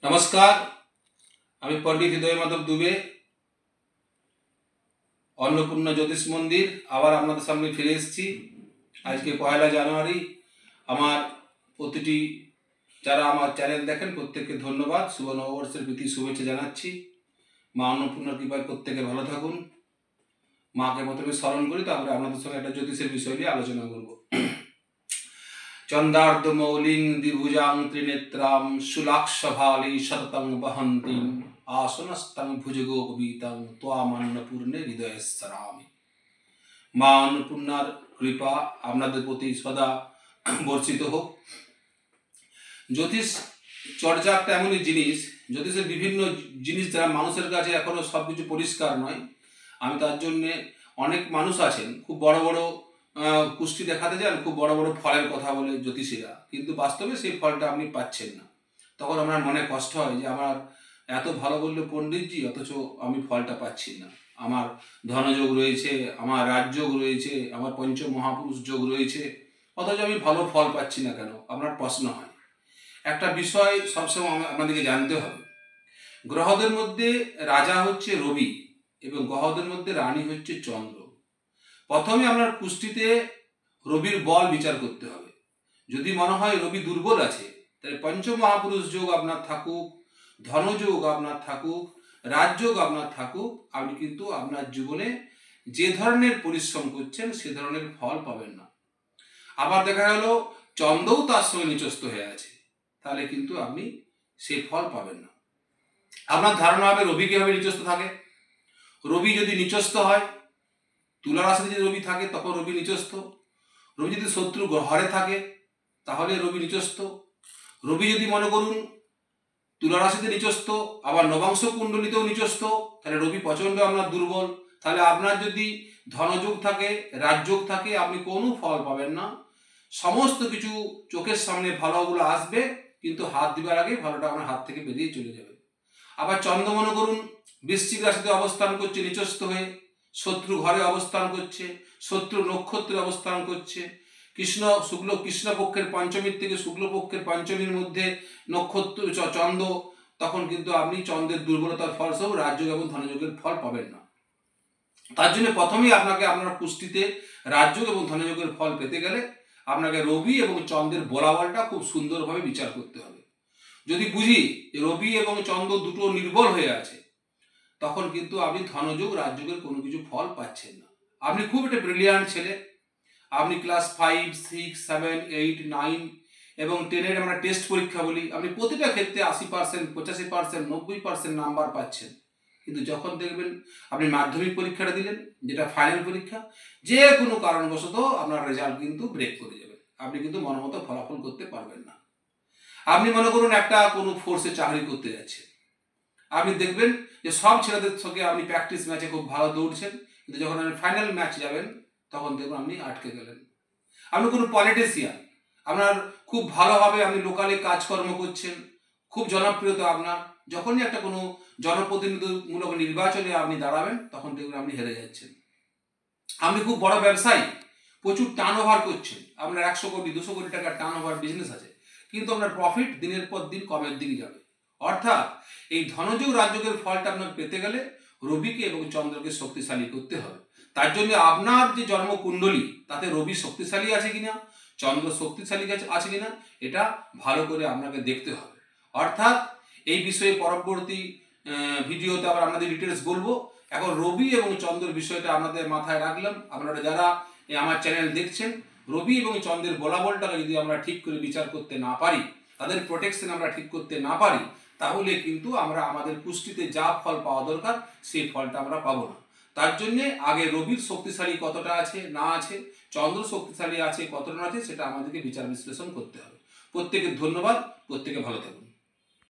नमस्कार আমি पंडित हृदय माधव दुबे अन्नपूर्णा ज्योतिष मंदिर আবার আপনাদের সামনে ফিরে এসেছি। আজকে 1 জানুয়ারি। আমার প্রতিটি যারা আমার চ্যানেল দেখেন প্রত্যেককে ধন্যবাদ, শুভ নববর্ষের প্রীতি শুভেচ্ছা জানাচ্ছি। মা অন্নপূর্ণার কৃপায় প্রত্যেকে ভালো থাকুন। মাকে প্রথমে স্মরণ করি, তারপরে আপনাদের সঙ্গে একটা জ্যোতিষের বিষয় নিয়ে আলোচনা করব। চন্দার্ধ মৌলিং দ্বিভুজাং ত্রিনেত্রাম সুলাক্ষভালি শততং বহন্তিং আসনস্তং ভুজগোপবীতং ত্বামন্নপূর্ণে হৃদয়স্থরামি। মা অন্নপূর্ণার কৃপা আপনাদের প্রতি সদা বর্ষিত হোক। জ্যোতিষ চর্চা একটা এমনই জিনিস, জ্যোতিষের বিভিন্ন জিনিস যারা মানুষের কাছে এখনো সবকিছু পরিষ্কার নয়। আমি তার জন্যে অনেক মানুষ আছেন খুব বড় বড় পুষ্টি দেখাতে যান, খুব বড় বড় ফলের কথা বলে জ্যোতিষীরা, কিন্তু বাস্তবে সেই ফলটা আপনি পাচ্ছেন না। তখন আমার মনে কষ্ট হয় যে আমার এত ভালো বললো পণ্ডিতজি, অথচ আমি ফলটা পাচ্ছি না। আমার ধনযোগ রয়েছে, আমার রাজযোগ রয়েছে, আমার পঞ্চ মহাপুরুষ যোগ রয়েছে, অথচ আমি ভালো ফল পাচ্ছি না কেন? আপনার প্রশ্ন হয়। একটা বিষয় সবসময় আপনাদেরকে জানতে হবে, গ্রহদের মধ্যে রাজা হচ্ছে রবি এবং গ্রহদের মধ্যে রানী হচ্ছে চন্দ্র। প্রথমে আপনার কুষ্টিতে রবির বল বিচার করতে হবে। যদি মনে হয় রবি দুর্বল আছে, তাহলে পঞ্চ মহাপুরুষ যোগ আপনার থাকুক, ধনযোগ আপনার থাকুক, রাজযোগ আপনার থাকুক, আপনি কিন্তু আপনার জীবনে যে ধরনের পরিশ্রম করছেন সে ধরনের ফল পাবেন না। আবার দেখা গেল চন্দ্রও তার সঙ্গে নিচস্থ হয়ে আছে, তাহলে কিন্তু আপনি সেই ফল পাবেন না। আপনার ধারণা হবে রবি কিভাবে নিচস্থ থাকে। রবি যদি নিচস্থ হয়, তুলা রাশিতে যদি রবি থাকে তখন রবি নিচস্থ। রবি যদি শত্রু ঘরে থাকে তাহলে রবি নিচস্থ। রবি যদি মনে করুন তুলা রাশিতে নিচস্থ, আবার নবাংশ কুণ্ডলিতেও নিচস্থ, তাহলে রবি প্রচণ্ড আপনার দুর্বল। তাহলে আপনার যদি ধনযোগ থাকে, রাজযোগ থাকে, আপনি কোনো ফল পাবেন না। সমস্ত কিছু চোখের সামনে ভালোগুলো আসবে, কিন্তু হাত দিবার আগে ভালোটা আপনার হাত থেকে বেরিয়ে চলে যাবে। আবার চন্দ্র মনে করুন বৃশ্চিক রাশিতে অবস্থান করছে নিচস্থ হয়ে, শত্রু ঘরে অবস্থান করছে, শত্রু নক্ষত্রে অবস্থান করছে, কৃষ্ণপক্ষের পঞ্চমীর থেকে শুক্লপক্ষের পঞ্চমীর মধ্যে নক্ষত্র চন্দ্র, তখন কিন্তু আপনি চন্দ্রের দুর্বলতার ফলস্বরূপ রাজযোগ এবং ধনযোগের ফল পাবেন না। তার জন্য প্রথমেই আপনাকে আপনার কুষ্টিতে রাজযোগ এবং ধনযোগের ফল পেতে গেলে আপনাকে রবি এবং চন্দ্রের বলাবলটা খুব সুন্দরভাবে বিচার করতে হবে। যদি বুঝি রবি এবং চন্দ্র দুটো নির্বল হয়ে আছে, তখন কিন্তু আপনি ধনযোগ রাজযোগের কোনো কিছু ফল পাচ্ছেন না। আপনি খুব একটা ব্রিলিয়ান্ট ছেলে, আপনি ক্লাস 5, 6, 7, 8, 9 এবং 10-এর আমরা টেস্ট পরীক্ষা বলি, আপনি প্রতিটা ক্ষেত্রে 80%, 85%, 90% নাম্বার পাচ্ছেন। কিন্তু যখন দেখবেন আপনি মাধ্যমিক পরীক্ষাটা দিলেন, যেটা ফাইনাল পরীক্ষা, যে কোনো কারণবশত আপনার রেজাল্ট কিন্তু ব্রেক করে যাবে। আপনি কিন্তু মনোমতো ফলাফল করতে পারবেন না। আপনি মনে করুন একটা কোনো ফোর্সে চাকরি করতে যাচ্ছেন, আপনি দেখবেন যে সব ছেলেদের সঙ্গে আপনি প্র্যাকটিস ম্যাচে খুব ভালো দৌড়ছেন, কিন্তু যখন আপনি ফাইনাল ম্যাচ যাবেন তখন দেখবেন আপনি আটকে গেলেন। আপনি কোনো পলিটিশিয়ান, আপনার খুব ভালোভাবে আপনি লোকালে কাজকর্ম করছেন, খুব জনপ্রিয়তা আপনার, যখনই একটা কোনো জনপ্রতিনিধিমূলক নির্বাচনে আপনি দাঁড়াবেন তখন দেখবেন আপনি হেরে যাচ্ছেন। আপনি খুব বড় ব্যবসায়ী, প্রচুর টার্ন ওভার করছেন, আপনার 100 কোটি 200 কোটি টাকার টার্ন ওভার বিজনেস আছে, কিন্তু আপনার প্রফিট দিনের পর দিন কমের দিকে যাবে। অর্থাৎ এই ধনযোগ রাজযোগের ফলটা আপনাকে পেতে গেলে রবিকে এবং চন্দ্রকে শক্তিশালী করতে হবে। তার জন্য আপনার যে জন্মকুণ্ডলী তাতে রবি শক্তিশালী আছে কিনা, চন্দ্র শক্তিশালী আছে কিনা, এটা ভালো করে আপনাকে দেখতে হবে। অর্থাৎ এই বিষয়ে পরবর্তী ভিডিওতে আবার আপনাদের ডিটেলস বলবো। এখন রবি এবং চন্দ্রের বিষয়টা আপনাদের মাথায় রাখলাম। আপনারা যারা আমার চ্যানেল দেখছেন, রবি এবং চন্দ্রের বলাবলটাকে যদি আমরা ঠিক করে বিচার করতে না পারি, তাদের প্রোটেকশন আমরা ঠিক করতে না পারি, তাহলে কিন্তু আমরা আমাদের পুষ্টিতে যা ফল পাওয়া দরকার সেই ফলটা আমরা পাবো না। তার জন্যে আগে রবির শক্তিশালী কতটা আছে না আছে, চন্দ্র শক্তিশালী আছে কতটা আছে, সেটা আমাদেরকে বিচার বিশ্লেষণ করতে হবে। প্রত্যেকে ধন্যবাদ, প্রত্যেকে ভালো থাকুন।